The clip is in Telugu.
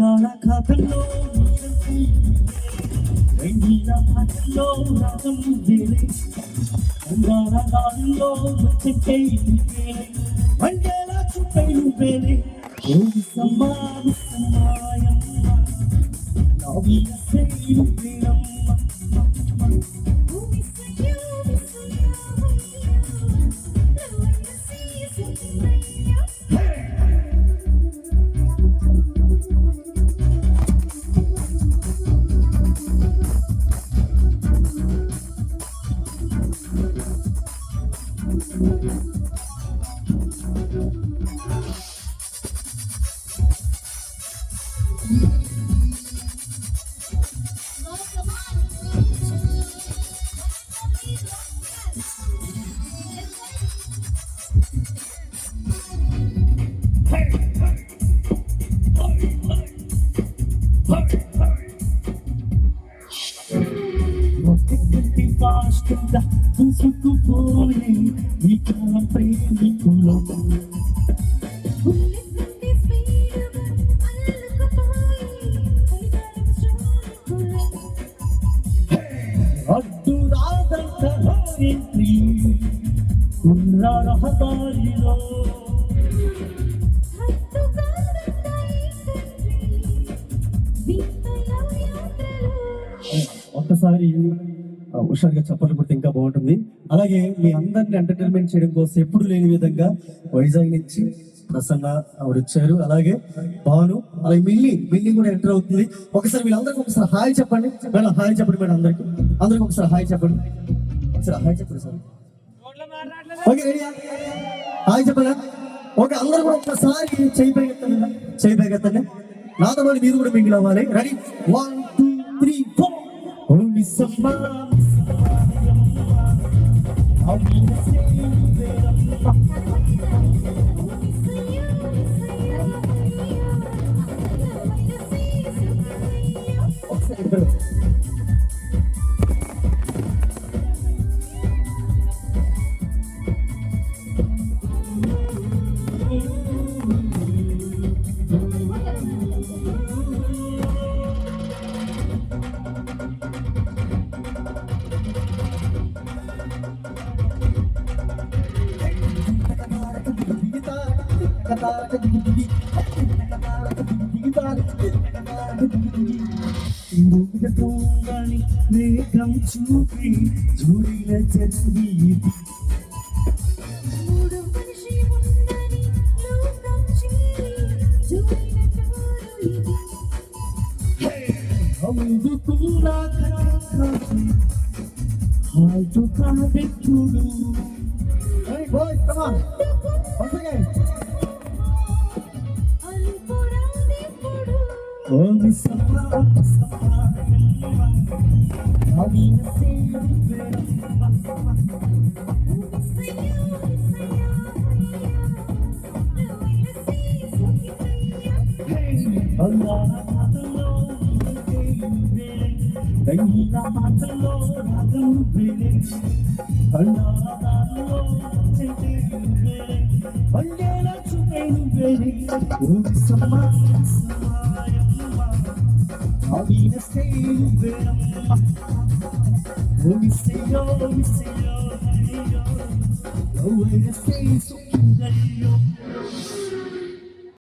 అందాల కథల్లో వెండిల పాటల్లో రాగం వేలే అందాల దారిలో వచ్చే వండేల చుట్టూ వేలే సమాయం సేరు ఫాస్ట్గా దూసుకుపోయే ఈ కాలం ప్రేమికులు అడ్డు రాదంత రహదారిలో ఒక్కసారి హుషారుగా చప్పట్లు కొడితే ఇంకా బాగుంటుంది. అలాగే మీ అందరిని ఎంటర్టైన్మెంట్ చేయడం కోసం ఎప్పుడు లేని విధంగా వైజాగ్ నుంచి ప్రసన్న ఆవిడ వచ్చారు. అలాగే భాను, అలాగే మిల్లి కూడా ఎంటర్ అవుతుంది. ఒకసారి వీళ్ళందరికీ ఒకసారి హాయ్ చెప్పండి మేడం. హాయ్ చెప్పండి మేడం. అందరికి ఒకసారి హాయ్ చెప్పండి. ఒకసారి హాయ్ చెప్పండి సార్. ఓకే రెడీయా? హాయ్ చెప్పండి. ఓకే అందరూ కూడా ఒక్కసారి చేయి పైకెత్తండి. నాతో పాటు మీరు కూడా మింగిల్ అవ్వాలి. రెడీ 1 2 3 4. మేఘం చూపి జోడిల జరిగింది అందుకున్నా హాటు కాదెప్పుడు